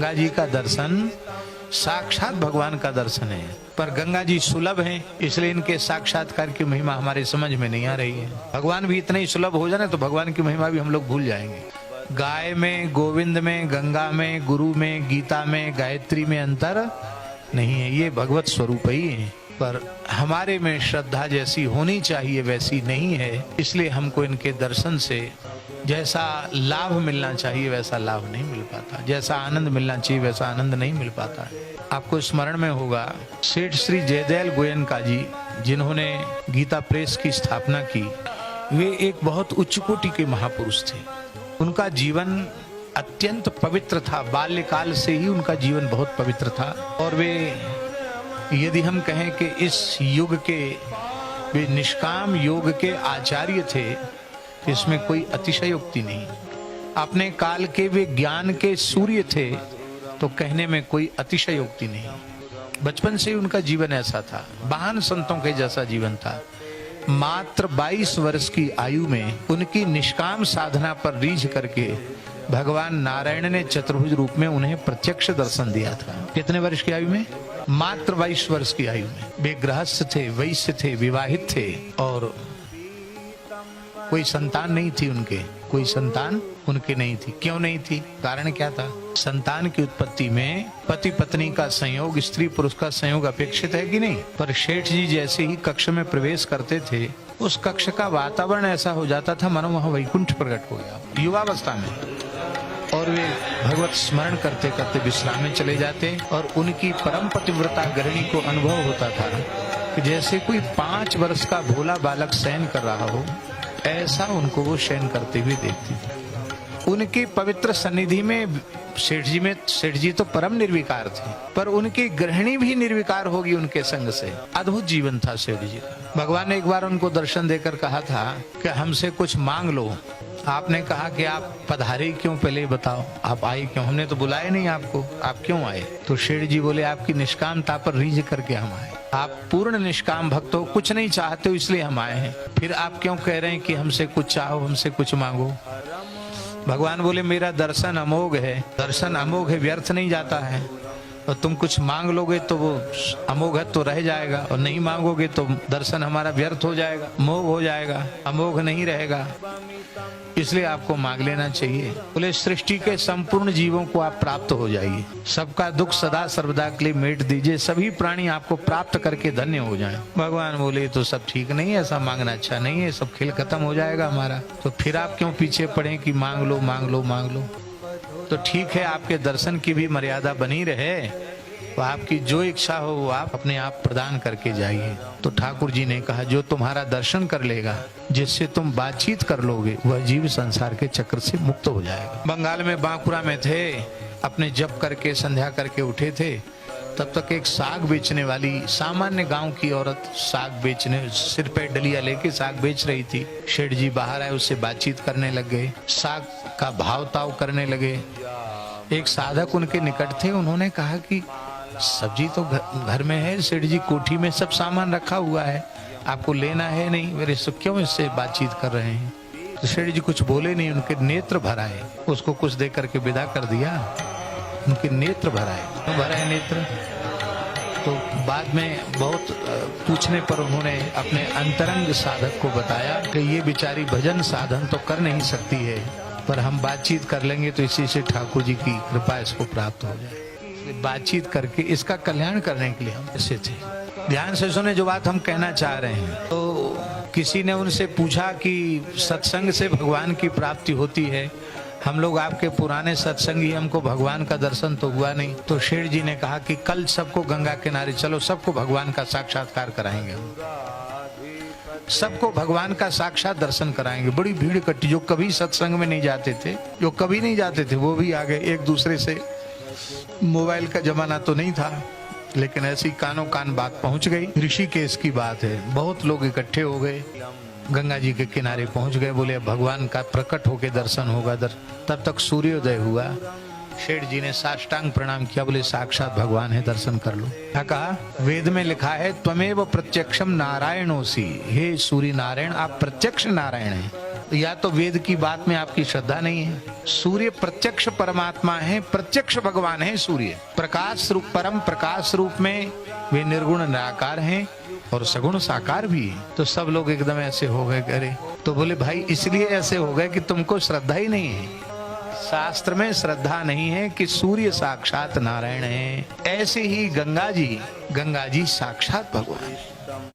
गंगा जी का दर्शन साक्षात भगवान का दर्शन है, पर गंगा जी सुलभ हैं, इसलिए इनके साक्षात्कार की महिमा हमारे समझ में नहीं आ रही है। भगवान भी इतने ही सुलभ हो जाए तो भगवान की महिमा भी हम लोग भूल जाएंगे। गाय में, गोविंद में, गंगा में, गुरु में, गीता में, गायत्री में अंतर नहीं है, ये भगवत स्वरूप ही है, पर हमारे में श्रद्धा जैसी होनी चाहिए वैसी नहीं है, इसलिए हमको इनके दर्शन से जैसा लाभ मिलना चाहिए वैसा लाभ नहीं मिल पाता, जैसा आनंद मिलना चाहिए वैसा आनंद नहीं मिल पाता है। आपको स्मरण में होगा सेठ श्री जयदयाल गोयनका जी, जिन्होंने गीता प्रेस की स्थापना की, वे एक बहुत उच्च कोटि के महापुरुष थे। उनका जीवन अत्यंत पवित्र था, बाल्यकाल से ही उनका जीवन बहुत पवित्र था, और वे यदि हम कहें कि इस युग के वे निष्काम योग के आचार्य थे, इसमें कोई अतिशयोक्ति नहीं। अपने काल के वे ज्ञान के सूर्य थे, तो कहने में कोई अतिशयोक्ति नहीं। बचपन से ही उनका जीवन ऐसा था, महान संतों के जैसा जीवन था। मात्र 22 वर्ष की आयु में उनकी निष्काम साधना पर रीझ करके भगवान नारायण ने चतुर्भुज रूप में उन्हें प्रत्यक्ष दर्शन दिया था। कितने वर्ष की आयु में? मात्र 22 वर्ष की आयु में। वे गृहस्थ थे, वैश्य थे, विवाहित थे, और कोई संतान नहीं थी उनके, कोई संतान उनके नहीं थी। क्यों नहीं थी? कारण क्या था? संतान की उत्पत्ति में पति पत्नी का संयोग, स्त्री पुरुष का संयोग अपेक्षित है कि नहीं? पर शेठ जी जैसे ही कक्ष में प्रवेश करते थे, उस कक्ष का वातावरण ऐसा हो जाता था मानो वहां वैकुंठ प्रकट हो गया युवावस्था में, और वे भगवत स्मरण करते करते विश्राम में चले जाते, और उनकी परम पतिव्रता गृहिणी को अनुभव होता था कि जैसे कोई 5 वर्ष का भोला बालक शयन कर रहा हो, ऐसा उनको वो शयन करते हुए देखती थी। उनकी पवित्र सन्निधि में सेठ जी तो परम निर्विकार थे, पर उनकी गृहिणी भी निर्विकार होगी उनके संग से। अद्भुत जीवन था सेठ जी का। भगवान ने एक बार उनको दर्शन देकर कहा था कि हमसे कुछ मांग लो। आपने कहा कि आप पधारे क्यों, पहले बताओ आप आए क्यों? हमने तो बुलाया नहीं आपको, आप क्यों आए? तो शेठ जी बोले आपकी निष्कामता पर रीझ करके हम आए। आप पूर्ण निष्काम भक्त हो, कुछ नहीं चाहते हो, इसलिए हम आए हैं। फिर आप क्यों कह रहे हैं कि हमसे कुछ चाहो, हमसे कुछ मांगो? भगवान बोले मेरा दर्शन अमोघ है, दर्शन अमोघ है, व्यर्थ नहीं जाता है, और तुम कुछ मांग लोगे तो वो अमोघ तो रह जाएगा, और नहीं मांगोगे तो दर्शन हमारा व्यर्थ हो जाएगा, मोघ हो जाएगा, अमोघ नहीं रहेगा, इसलिए आपको मांग लेना चाहिए। बोले सृष्टि के संपूर्ण जीवों को आप प्राप्त हो जाइए, सबका दुख सदा सर्वदा के लिए मेट दीजिए, सभी प्राणी आपको प्राप्त करके धन्य हो जाएं। भगवान बोले तो सब ठीक नहीं है, ऐसा मांगना अच्छा नहीं है, सब खेल खत्म हो जाएगा हमारा, तो फिर आप क्यों पीछे पड़े कि मांग लो मांग लो मांग लो? तो ठीक है, आपके दर्शन की भी मर्यादा बनी रहे, तो आपकी जो इच्छा हो वो आप अपने आप प्रदान करके जाइए। तो ठाकुर जी ने कहा जो तुम्हारा दर्शन कर लेगा, जिससे तुम बातचीत कर लोगे, वह जीव संसार के चक्र से मुक्त हो जाएगा। बंगाल में बांकुरा में थे, अपने जप करके संध्या करके उठे थे, तब तक एक साग बेचने वाली सामान्य गांव की औरत साग बेचने, सिर पे डलिया लेके साग बेच रही थी। शेठ जी बाहर आए, उससे बातचीत करने लग गए, साग का भाव ताव करने लगे। एक साधक उनके निकट थे, उन्होंने कहा कि सब्जी तो घर में है, सेठ जी कोठी में सब सामान रखा हुआ है, आपको लेना है नहीं, मेरे से क्यों इससे बातचीत कर रहे हैं? तो सेठ जी कुछ बोले नहीं, उनके नेत्र भर आए, उसको कुछ दे करके विदा कर दिया, उनके नेत्र भर आए। क्यों भर आए नेत्र? तो बाद में बहुत पूछने पर उन्होंने अपने अंतरंग साधक को बताया कि ये बेचारी भजन साधन तो कर नहीं सकती है, पर हम बातचीत कर लेंगे तो इसी से ठाकुर जी की कृपा इसको प्राप्त हो जाए। बातचीत करके इसका कल्याण करने के लिए हम ऐसे थे। ध्यान से सुने जो बात हम कहना चाह रहे हैं। तो किसी ने उनसे पूछा कि सत्संग से भगवान की प्राप्ति होती है, हम लोग आपके पुराने सत्संगी, हमको भगवान का दर्शन तो हुआ नहीं। तो शेठ जी ने कहा कि कल सबको गंगा किनारे चलो, सबको भगवान का साक्षात्कार कराएंगे, सबको भगवान का साक्षात दर्शन कराएंगे। बड़ी भीड़ इकट्ठी, जो कभी सत्संग में नहीं जाते थे, जो कभी नहीं जाते थे, वो भी आ गए। एक दूसरे से, मोबाइल का जमाना तो नहीं था, लेकिन ऐसी कानों कान बात पहुंच गई। ऋषिकेश की बात है, बहुत लोग इकट्ठे हो गए, गंगा जी के किनारे पहुंच गए। बोले भगवान का प्रकट होके दर्शन होगा। तब तक सूर्योदय हुआ। शेठ जी ने साष्टांग प्रणाम किया, बोले साक्षात भगवान है, दर्शन कर लो। क्या कहा? वेद में लिखा है त्वमेव प्रत्यक्षम नारायणोसी, हे सूर्य नारायण आप प्रत्यक्ष नारायण हैं। या तो वेद की बात में आपकी श्रद्धा नहीं है। सूर्य प्रत्यक्ष परमात्मा है, प्रत्यक्ष भगवान है। सूर्य प्रकाश रूप, परम प्रकाश रूप में वे निर्गुण निराकार हैं और सगुण साकार भी है। तो सब लोग एकदम ऐसे हो गए, करे तो बोले भाई इसलिए ऐसे हो गए कि तुमको श्रद्धा ही नहीं है। शास्त्र में श्रद्धा नहीं है कि सूर्य साक्षात नारायण है। ऐसे ही गंगा जी साक्षात भगवान।